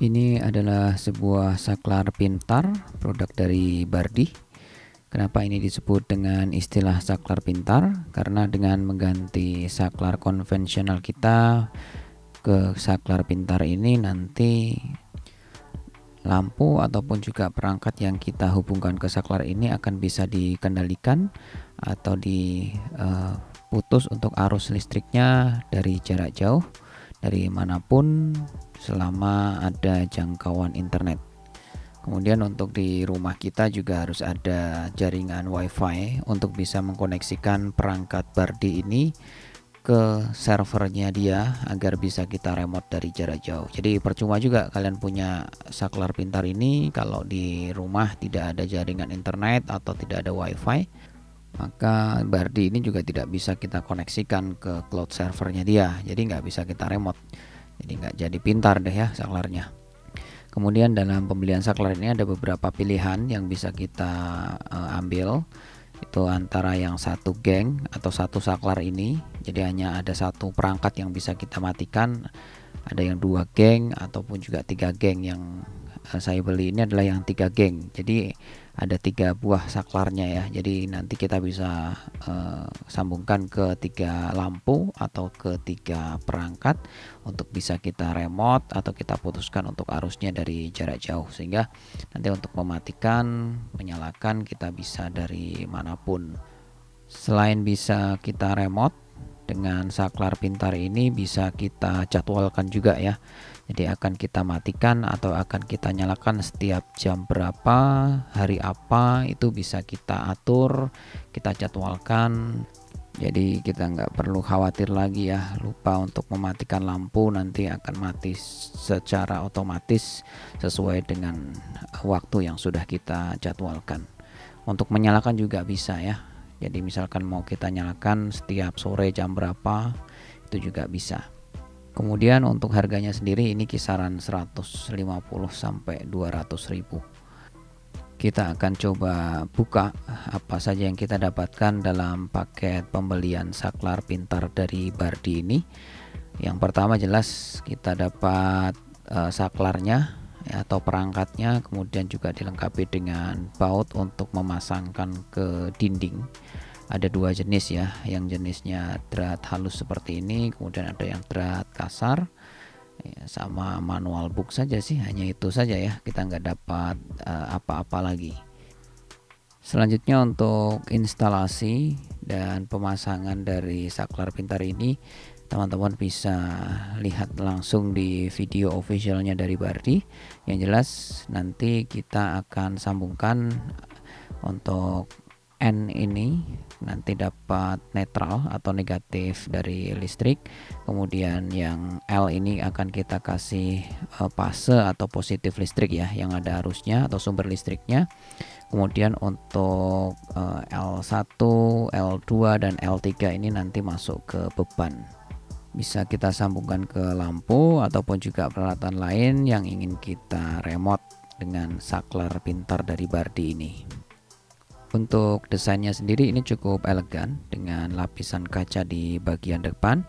Ini adalah sebuah saklar pintar, produk dari Bardi. Kenapa ini disebut dengan istilah saklar pintar? Karena dengan mengganti saklar konvensional kita ke saklar pintar ini, nanti lampu ataupun juga perangkat yang kita hubungkan ke saklar ini akan bisa dikendalikan atau diputus untuk arus listriknya dari jarak jauh, dari manapun, selama ada jangkauan internet. Kemudian untuk di rumah kita juga harus ada jaringan WiFi untuk bisa mengkoneksikan perangkat Bardi ini ke servernya dia agar bisa kita remote dari jarak jauh. Jadi percuma juga kalian punya saklar pintar ini kalau di rumah tidak ada jaringan internet atau tidak ada WiFi, maka Bardi ini juga tidak bisa kita koneksikan ke cloud servernya dia. Jadi nggak bisa kita remote. Jadi nggak jadi pintar deh ya saklarnya. Kemudian dalam pembelian saklar ini ada beberapa pilihan yang bisa kita ambil. Itu antara yang satu geng atau satu saklar ini. Jadi hanya ada satu perangkat yang bisa kita matikan. Ada yang 2 geng ataupun juga 3 geng. Yang saya beli ini adalah yang 3 geng. Jadi ada 3 buah saklarnya ya. Jadi nanti kita bisa sambungkan ke 3 lampu atau ke 3 perangkat untuk bisa kita remote atau kita putuskan untuk arusnya dari jarak jauh, sehingga nanti untuk mematikan, menyalakan kita bisa dari manapun. Selain bisa kita remote, dengan saklar pintar ini bisa kita jadwalkan juga ya. Jadi akan kita matikan atau akan kita nyalakan setiap jam berapa, hari apa, itu bisa kita atur, kita jadwalkan. Jadi kita nggak perlu khawatir lagi ya, lupa untuk mematikan lampu, nanti akan mati secara otomatis sesuai dengan waktu yang sudah kita jadwalkan. Untuk menyalakan juga bisa ya. Jadi misalkan mau kita nyalakan setiap sore jam berapa, itu juga bisa. Kemudian untuk harganya sendiri ini kisaran 150 sampai 200 ribu. Kita akan coba buka apa saja yang kita dapatkan dalam paket pembelian saklar pintar dari Bardi ini. Yang pertama jelas kita dapat saklarnya atau perangkatnya, kemudian juga dilengkapi dengan baut untuk memasangkan ke dinding. Ada 2 jenis ya, yang jenisnya drat halus seperti ini, kemudian ada yang drat kasar ya, sama manual book saja sih, hanya itu saja ya, kita nggak dapat apa-apa lagi. Selanjutnya untuk instalasi dan pemasangan dari saklar pintar ini, teman-teman bisa lihat langsung di video officialnya dari Bardi. Yang jelas nanti kita akan sambungkan untuk N ini nanti dapat netral atau negatif dari listrik, kemudian yang L ini akan kita kasih fase atau positif listrik ya, yang ada arusnya atau sumber listriknya. Kemudian untuk L1, L2 dan L3 ini nanti masuk ke beban. Bisa kita sambungkan ke lampu ataupun juga peralatan lain yang ingin kita remote dengan saklar pintar dari Bardi ini. Untuk desainnya sendiri ini cukup elegan dengan lapisan kaca di bagian depan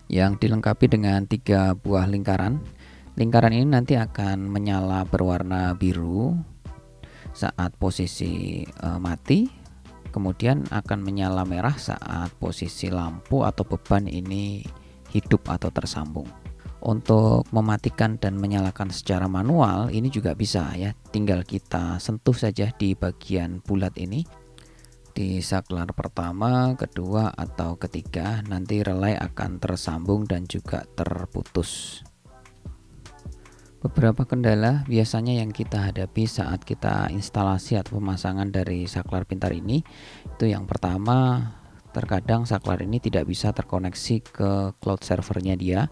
yang dilengkapi dengan 3 buah lingkaran. Lingkaran ini nanti akan menyala berwarna biru saat posisi mati, kemudian akan menyala merah saat posisi lampu atau beban ini hidup atau tersambung. Untuk mematikan dan menyalakan secara manual ini juga bisa ya, tinggal kita sentuh saja di bagian bulat ini di saklar pertama, kedua atau ketiga, nanti relay akan tersambung dan juga terputus. Beberapa kendala biasanya yang kita hadapi saat kita instalasi atau pemasangan dari saklar pintar ini, itu yang pertama, terkadang saklar ini tidak bisa terkoneksi ke cloud servernya dia.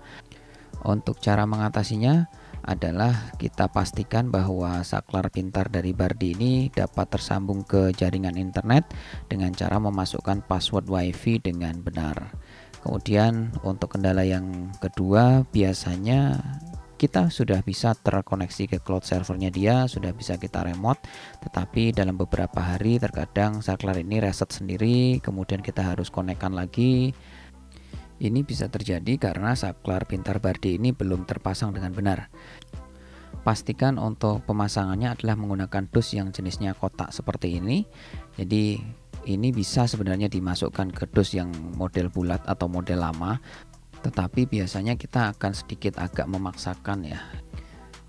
Untuk cara mengatasinya adalah kita pastikan bahwa saklar pintar dari Bardi ini dapat tersambung ke jaringan internet dengan cara memasukkan password WiFi dengan benar. Kemudian untuk kendala yang kedua, biasanya kita sudah bisa terkoneksi ke cloud servernya dia, sudah bisa kita remote, tetapi dalam beberapa hari terkadang saklar ini reset sendiri, kemudian kita harus konekkan lagi. Ini bisa terjadi karena saklar pintar Bardi ini belum terpasang dengan benar. pastikan untuk pemasangannya adalah menggunakan dus yang jenisnya kotak seperti ini. Jadi ini bisa sebenarnya dimasukkan ke dus yang model bulat atau model lama, tetapi biasanya kita akan sedikit agak memaksakan ya.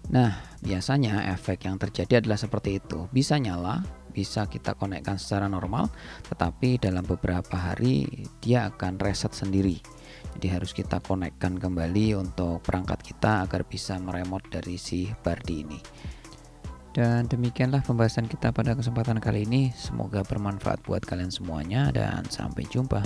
Nah, biasanya efek yang terjadi adalah seperti itu. Bisa nyala, bisa kita konekkan secara normal, tetapi dalam beberapa hari dia akan reset sendiri. Jadi harus kita konekkan kembali untuk perangkat kita agar bisa meremote dari si Bardi ini. Dan demikianlah pembahasan kita pada kesempatan kali ini. Semoga bermanfaat buat kalian semuanya dan sampai jumpa.